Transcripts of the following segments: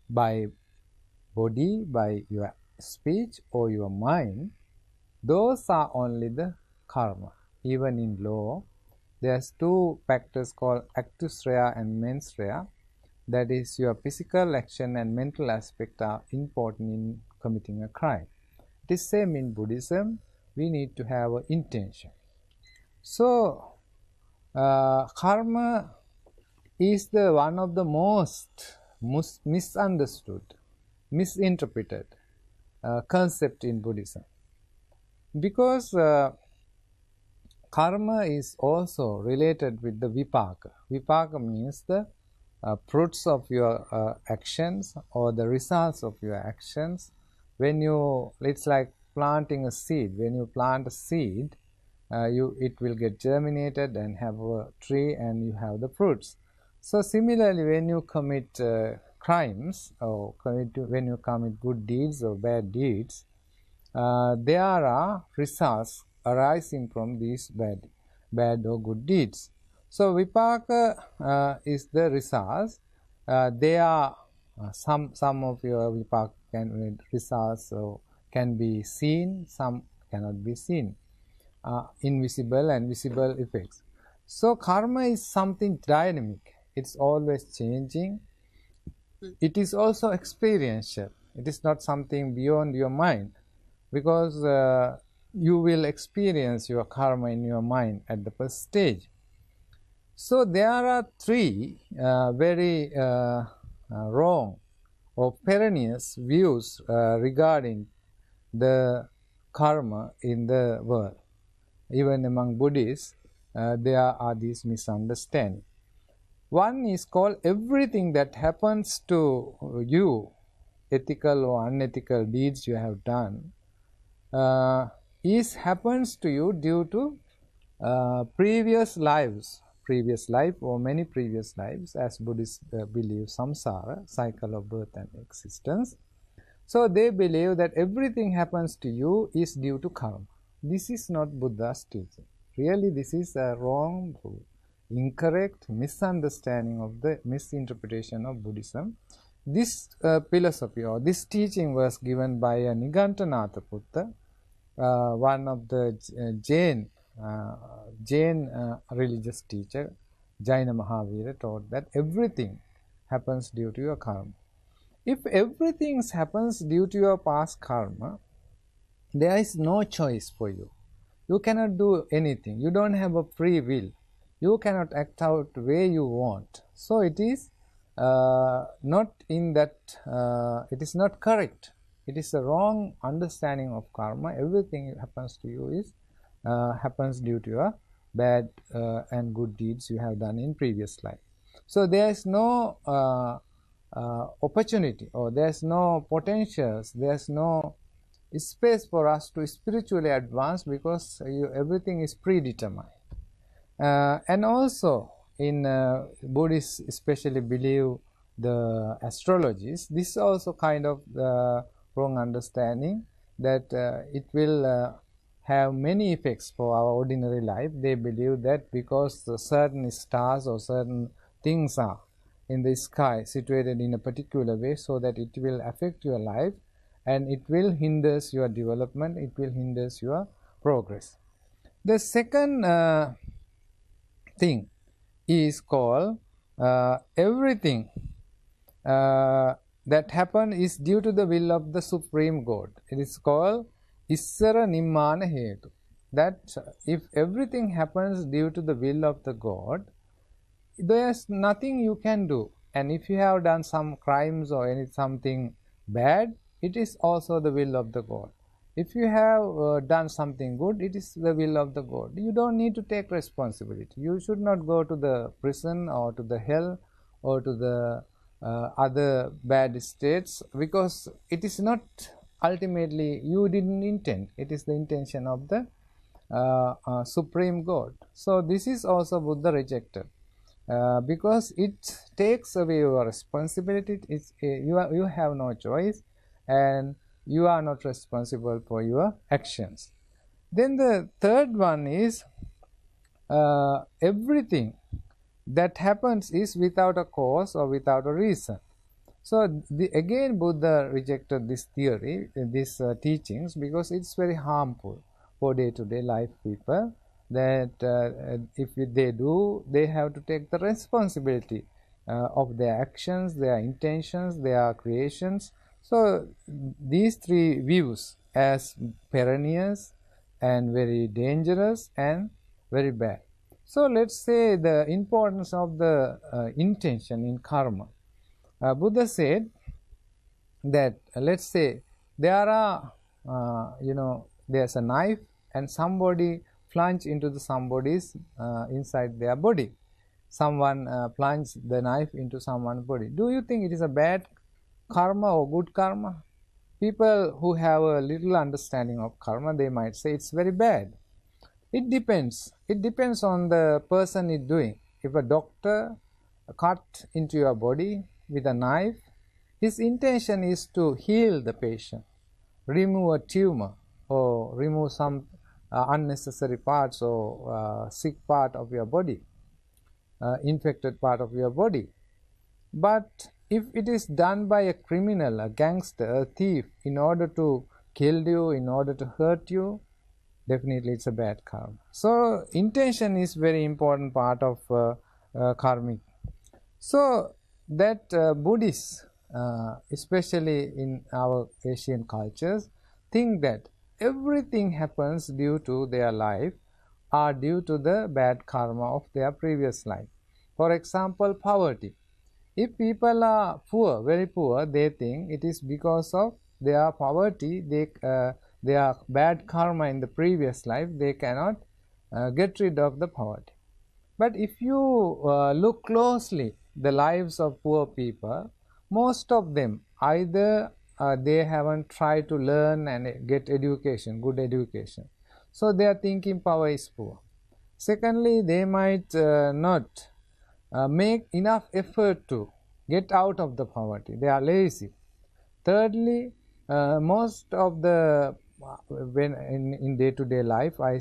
by body, by your speech or your mind, those are only the karma. Even in law, there's two factors called actus rea and mens rea. That is, your physical action and mental aspect are important in committing a crime. It is same in Buddhism. We need to have an intention. So, karma is the one of the most misunderstood, misinterpreted concept in Buddhism, because karma is also related with the vipaka. Vipaka means the fruits of your actions or the results of your actions. When you, it's like planting a seed. When you plant a seed, it will get germinated and have a tree, and you have the fruits. So similarly, when you commit crimes or when you commit good deeds or bad deeds, there are results arising from these bad or good deeds. So vipaka is the results. They are some of your vipaka results can be seen, some cannot be seen. Invisible and visible effects. So karma is something dynamic. It's always changing. It is also experiential. It is not something beyond your mind, because you will experience your karma in your mind at the first stage. So there are three very wrong or perilous views regarding the karma in the world. Even among Buddhists, there are these misunderstandings. One is called everything that happens to you, ethical or unethical deeds you have done, happens to you due to previous lives, previous life or many previous lives, as Buddhists believe samsara, cycle of birth and existence. So they believe that everything happens to you is due to karma. This is not Buddha's teaching. Really, this is a wrong, incorrect misunderstanding of the misinterpretation of Buddhism. This philosophy or this teaching was given by a Nigantanatha Putta, one of the Jain religious teacher. Jaina Mahavira taught that everything happens due to your karma. If everything happens due to your past karma, there is no choice for you. You cannot do anything. You don't have a free will. You cannot act out the way you want. So it is not in that, it is not correct. It is a wrong understanding of karma. Everything that happens to you is happens due to your bad and good deeds you have done in previous life. So there is no opportunity, or there is no potentials, there is no space for us to spiritually advance, because everything is predetermined. And also in Buddhists especially believe the astrologies. This is also kind of wrong understanding, that it will have many effects for our ordinary life. They believe that because certain stars or certain things are in the sky situated in a particular way, so that it will affect your life and it will hinder your development, it will hinder your progress. The second thing is called everything that happens is due to the will of the Supreme God. It is called Issara Nimmana Hetu. That if everything happens due to the will of the God, there is nothing you can do. And if you have done some crimes or something bad, it is also the will of the God. If you have done something good, it is the will of the God. You don't need to take responsibility. You should not go to the prison or to the hell or to the other bad states, because it is not ultimately, you didn't intend. It is the intention of the Supreme God. So this is also Buddha rejected, because it takes away your responsibility. You have no choice, and you are not responsible for your actions. Then the third one is everything that happens is without a cause or without a reason. So again Buddha rejected this theory, these teachings, because it's very harmful for day-to-day life people, that if they do, they have to take the responsibility of their actions, their intentions, their creations. So these three views as perilous and very dangerous and very bad. So let's say the importance of the intention in karma. Buddha said that let's say there are there's a knife and somebody plunge into somebody's inside their body. Someone plunge the knife into someone's body. Do you think it is a bad karma or good karma? People who have a little understanding of karma, they might say it's very bad. It depends. It depends on the person is doing. If a doctor cut into your body with a knife, his intention is to heal the patient, remove a tumor, or remove some unnecessary parts or sick part of your body, infected part of your body. But if it is done by a criminal, a gangster, a thief, in order to kill you, in order to hurt you, definitely it's a bad karma. So intention is very important part of karmic. So that Buddhists, especially in our Asian cultures, think that everything happens due to their life or due to the bad karma of their previous life. For example, poverty. If people are poor, very poor, they think it is because of their poverty, their bad karma in the previous life, they cannot get rid of the poverty. But if you look closely the lives of poor people, most of them either they haven't tried to learn and get education, good education. So they are thinking power is poor. Secondly, they might not make enough effort to get out of the poverty. They are lazy. Thirdly, most of the when in day-to-day life, I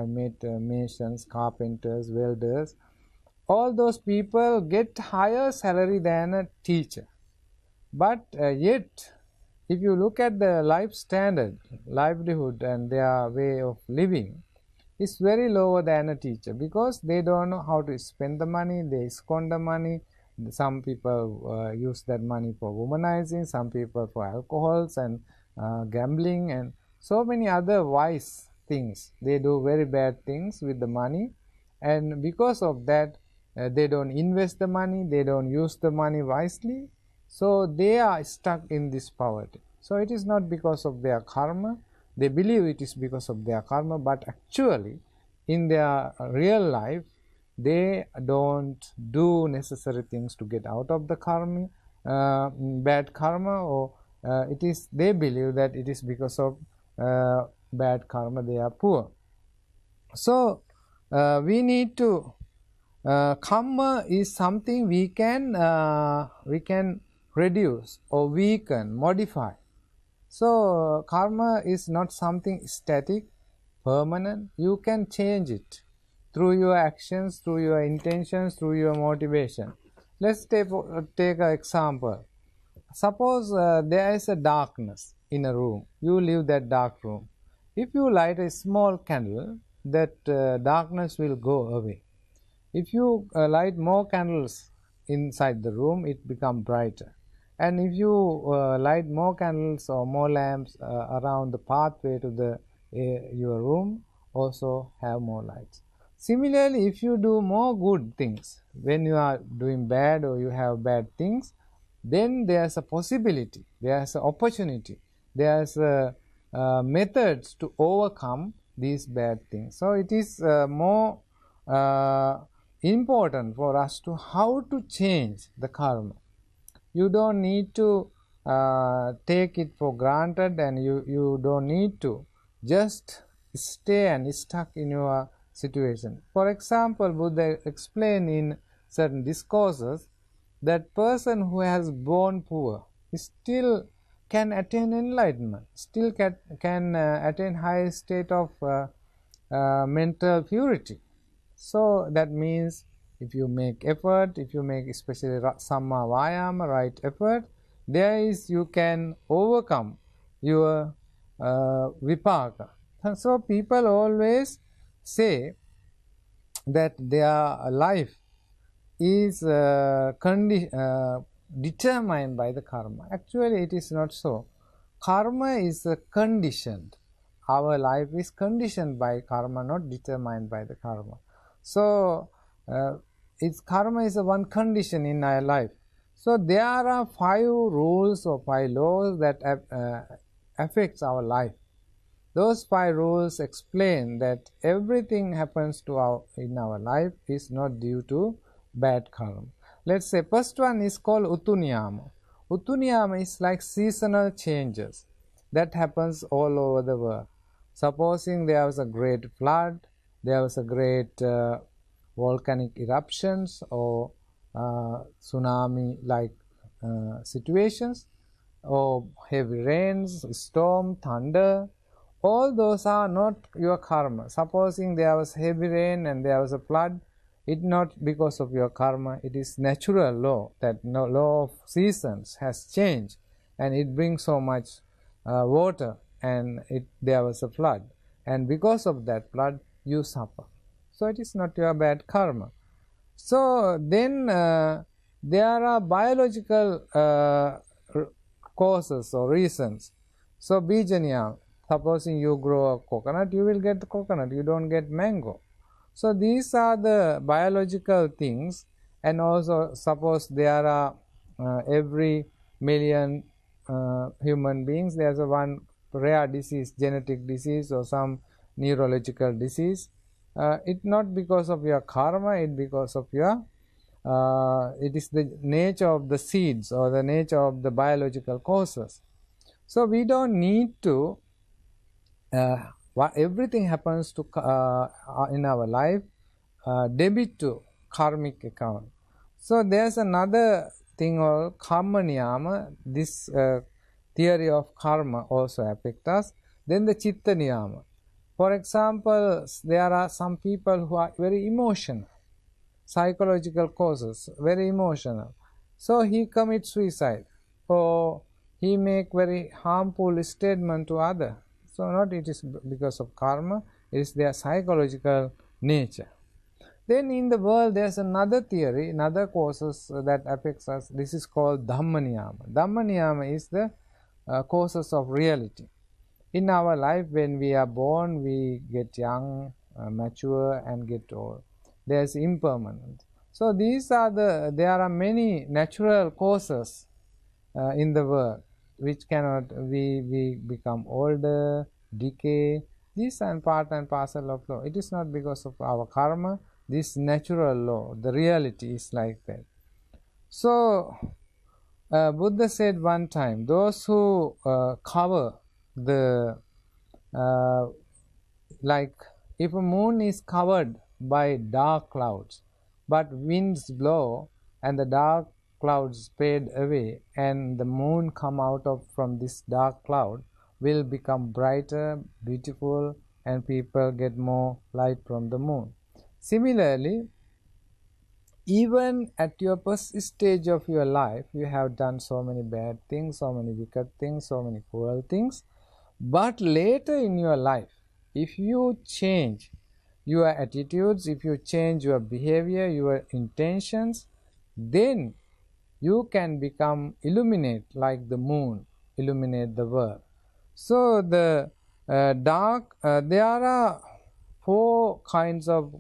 meet masons, carpenters, welders. All those people get higher salary than a teacher. But yet, if you look at the life standard, livelihood, and their way of living, is very lower than a teacher, because they don't know how to spend the money. They squander money. Some people use that money for womanizing, some people for alcohols and gambling and so many other vice things. They do very bad things with the money, and because of that they don't invest the money, they don't use the money wisely, so they are stuck in this poverty. So it is not because of their karma. They believe it is because of their karma, but actually in their real life they don't do necessary things to get out of the karma, bad karma, or it is they believe that it is because of bad karma they are poor. So we need to karma is something we can reduce or weaken, modify. So karma is not something static, permanent. You can change it through your actions, through your intentions, through your motivation. Let's take an example. Suppose there is a darkness in a room. You leave that dark room. If you light a small candle, that darkness will go away. If you light more candles inside the room, it becomes brighter. And if you light more candles or more lamps around the pathway to your room, also have more lights. Similarly, if you do more good things, when you are doing bad or you have bad things, then there's a possibility, there's an opportunity, there's methods to overcome these bad things. So it is more important for us to how to change the karma. You don't need to take it for granted, and you don't need to just stay and stuck in your situation. For example, Buddha explained in certain discourses that person who has born poor still can attain enlightenment, still can attain high state of mental purity. So that means if you make effort, if you make especially samma vayama, right effort, there is you can overcome your vipaka. And so people always say that their life is determined by the karma. Actually, it is not so. Karma is conditioned. Our life is conditioned by karma, not determined by the karma. So, karma is one condition in our life. So, there are 5 rules or 5 laws that affects our life. Those 5 rules explain that everything happens to in our life is not due to bad karma. Let's say first one is called Utunyama. Utunyama is like seasonal changes that happens all over the world. Supposing there was a great flood, there was a great volcanic eruptions or tsunami like situations, or heavy rains, storm, thunder, all those are not your karma. Supposing there was heavy rain and there was a flood, it not because of your karma, it is natural law, that no law of seasons has changed and it brings so much water, and there was a flood, and because of that flood you suffer. So it is not your bad karma. So then there are biological causes or reasons. So Bijanya, supposing you grow a coconut, you will get the coconut, you don't get mango. So these are the biological things. And also suppose there are every million human beings, there's a one rare disease, genetic disease or some neurological disease. It not because of your karma, it because of your it is the nature of the seeds or the nature of the biological causes. So we don't need to everything happens to in our life debit to karmic account. So there's another thing called karma niyama. This theory of karma also affects us. Then the chitta niyama. For example, there are some people who are very emotional, psychological causes, very emotional. So he commits suicide or he make very harmful statement to other. So not it is because of karma, it is their psychological nature. Then in the world there's another theory, another causes that affects us. This is called Dhamma niyama. Dhamma niyama is the causes of reality. In our life, when we are born, we get young, mature and get old. There's impermanence. So these are there are many natural causes in the world which cannot, we become older, decay. These are part and parcel of law. It is not because of our karma, this natural law, the reality is like that. So Buddha said one time, those who cover the like if a moon is covered by dark clouds, but winds blow and the dark clouds fade away and the moon come out of from this dark cloud, will become brighter, beautiful, and people get more light from the moon. Similarly, even at your first stage of your life, you have done so many bad things, so many wicked things, so many cruel things. But later in your life, if you change your attitudes, if you change your behavior, your intentions, then you can become illuminate like the moon, illuminate the world. So the there are 4 kinds of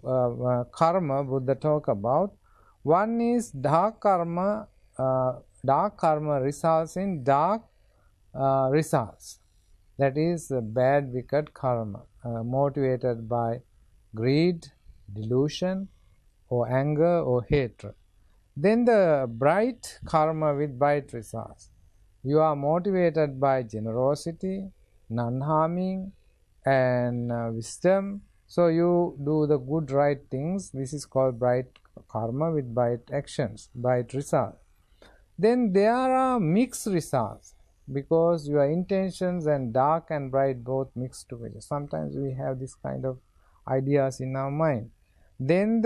karma Buddha talk about. One is dark karma. Dark karma results in dark results. That is bad, wicked karma, motivated by greed, delusion, or anger, or hatred. Then the bright karma with bright results. You are motivated by generosity, non-harming, and wisdom. So you do the good, right things. This is called bright karma with bright actions, bright results. Then there are mixed results, because your intentions and dark and bright both mixed together. Sometimes we have this kind of ideas in our mind. Then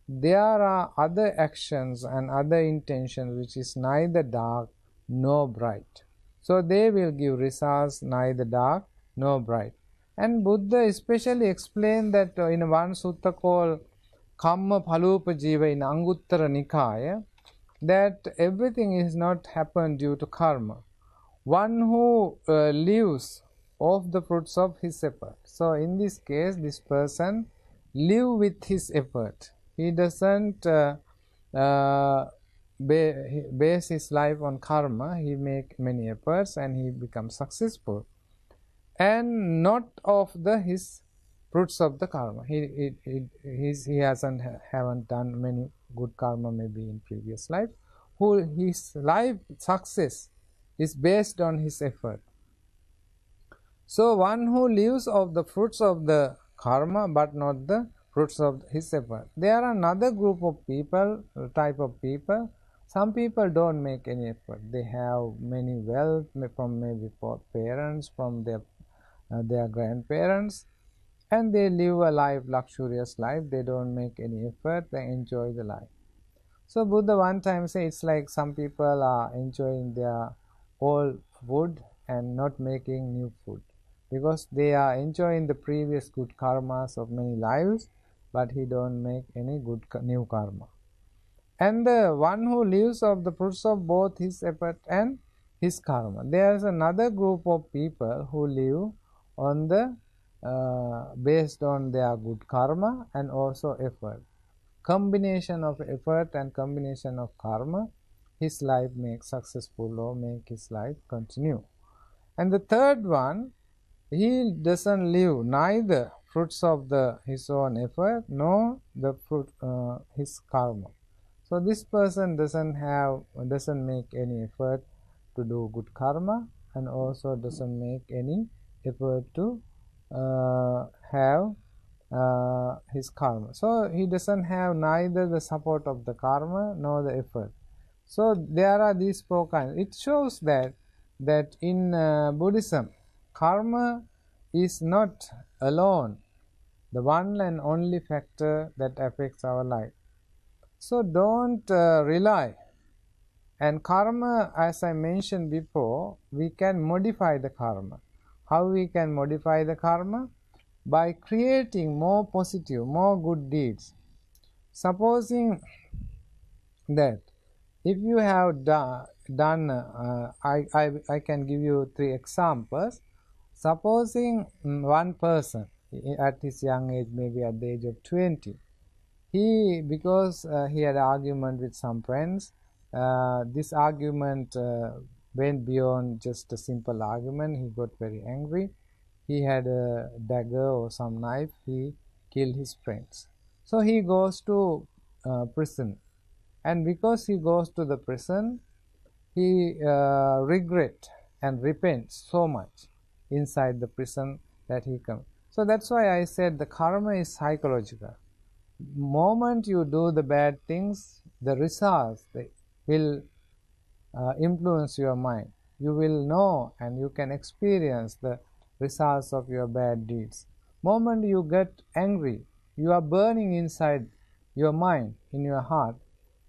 there are other actions and other intentions which is neither dark nor bright. So they will give results neither dark nor bright. And Buddha especially explained that in one sutta called Kamma Phalupajiva in Anguttara Nikaya, that everything is not happened due to karma. One who lives off the fruits of his effort. So in this case, this person live with his effort. He doesn't base his life on karma. He make many efforts and he becomes successful, and not of his fruits of the karma. He haven't done many good karma maybe in previous life. Who his life success is based on his effort. So one who lives of the fruits of the karma but not the fruits of his effort. There are another group of people, type of people. Some people don't make any effort. They have many wealth from maybe parents, from their grandparents, and they live a life, luxurious life. They don't make any effort. They enjoy the life. So Buddha one time said it's like some people are enjoying their old food and not making new food, because they are enjoying the previous good karmas of many lives, but he don't make any good new karma. And the one who lives of the fruits of both his effort and his karma. There is another group of people who live on the based on their good karma and also effort. Combination of effort and combination of karma, his life makes successful or make his life continue. And the third one, he doesn't live neither fruits of his own effort nor the fruit his karma. So this person doesn't make any effort to do good karma, and also doesn't make any effort to have his karma. So he doesn't have neither the support of the karma nor the effort. So there are these four kinds. It shows that in Buddhism, karma is not alone the one and only factor that affects our life. So don't rely. And karma, as I mentioned before, we can modify the karma. How we can modify the karma? By creating more positive, more good deeds. Supposing that if you have done, I can give you 3 examples. Supposing one person at his young age, maybe at the age of 20, because he had an argument with some friends, this argument went beyond just a simple argument. He got very angry. He had a dagger or some knife. He killed his friends. So he goes to prison, and because he goes to the prison, he regret and repents so much inside the prison that he comes. So that's why I said the karma is psychological. Moment you do the bad things, the results will influence your mind. You will know and you can experience the results of your bad deeds. Moment you get angry, you are burning inside your mind, in your heart.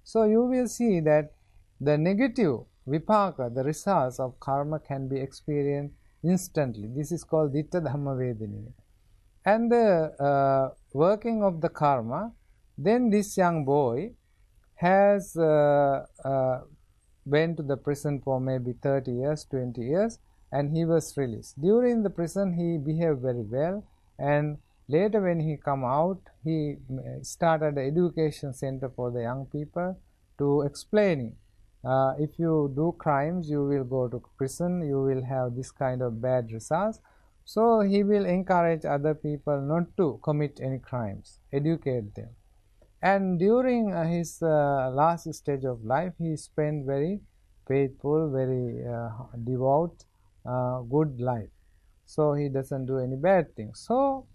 So you will see that the negative vipaka, the results of karma, can be experienced instantly. This is called ditta dhamma vedaniya. And the working of the karma, then this young boy has went to the prison for maybe 30 years, 20 years, and he was released. During the prison, he behaved very well, and later when he come out, he started an education center for the young people to explaining, if you do crimes, you will go to prison, you will have this kind of bad results. So he will encourage other people not to commit any crimes, educate them. And during his last stage of life, he spent very faithful, very devout, good life. So he doesn't do any bad things. So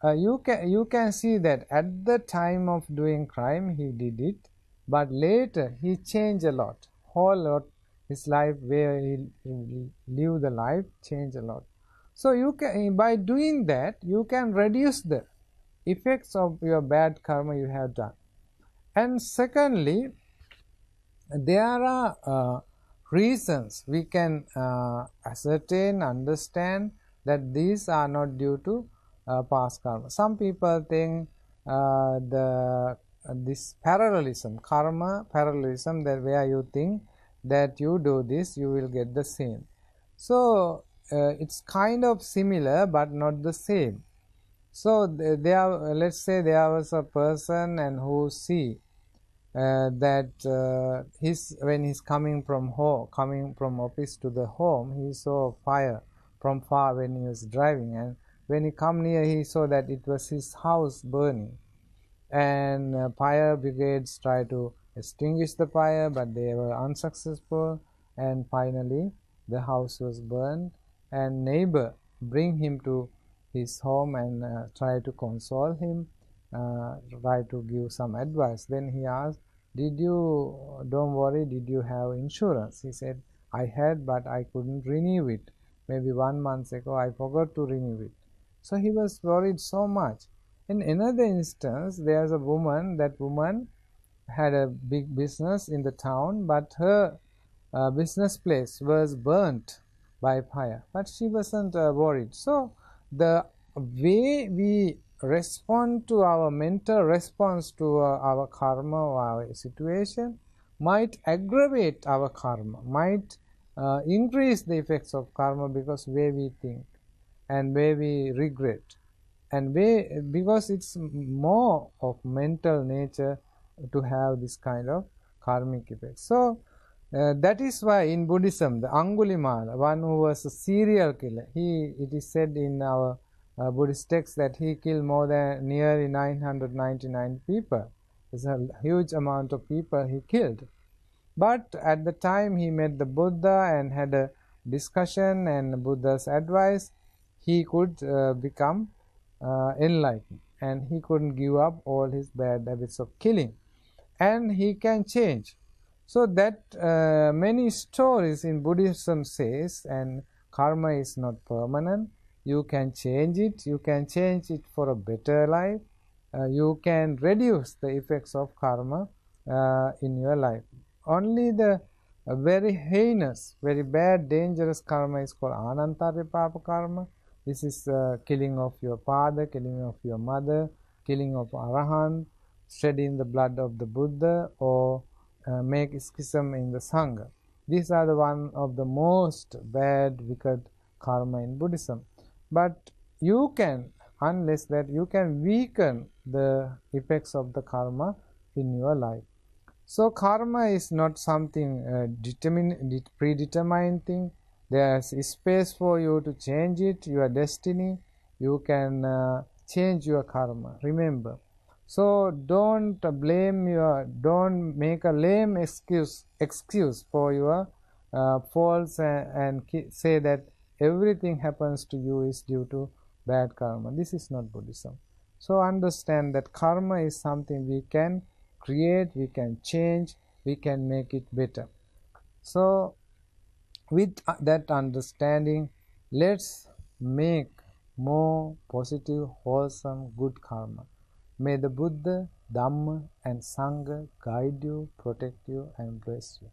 you can see that at the time of doing crime, he did it, but later he changed a lot, whole lot. His life, where he lived the life, changed a lot. So you can, by doing that, you can reduce the effects of your bad karma you have done. And secondly, there are reasons we can ascertain, understand that these are not due to past karma. Some people think this parallelism, karma parallelism, that where you think that you do this, you will get the same. So it's kind of similar but not the same. So there, let's say there was a person and who see that when he's coming from office to the home, he saw fire from far when he was driving, and when he come near, he saw that it was his house burning, and fire brigades tried to extinguish the fire, but they were unsuccessful, and finally the house was burned, and neighbor bring him to his home and try to console him, try to give some advice. Then he asked, don't worry, did you have insurance? He said, I had, but I couldn't renew it. Maybe 1 month ago I forgot to renew it. So he was worried so much. In another instance, there's a woman. That woman had a big business in the town, but her business place was burnt by fire, but she wasn't worried. So the way we respond to our mental response to our karma or our situation might aggravate our karma, might increase the effects of karma, because way we think and way we regret, and because it's more of mental nature to have this kind of karmic effect. So that is why in Buddhism, the Angulimala, one who was a serial killer, it is said in our Buddhist text that he killed more than nearly 999 people. It's a huge amount of people he killed. But at the time he met the Buddha and had a discussion and Buddha's advice, he could become enlightened, and he couldn't give up all his bad habits of killing, and he can change. So that many stories in Buddhism says, and karma is not permanent. You can change it. You can change it for a better life. You can reduce the effects of karma in your life. Only the very heinous, very bad, dangerous karma is called anantara papa karma. This is killing of your father, killing of your mother, killing of arahant, shedding the blood of the Buddha, or make schism in the Sangha. These are the one of the most bad, wicked karma in Buddhism. But you can, unless that you can weaken the effects of the karma in your life. So karma is not something predetermined thing. There's space for you to change it, your destiny. You can change your karma, remember. So don't make a lame excuse for your faults and say that everything happens to you is due to bad karma. This is not Buddhism. So understand that karma is something we can create, we can change, we can make it better. So with that understanding, let's make more positive, wholesome, good karma. May the Buddha, Dhamma and Sangha guide you, protect you and bless you.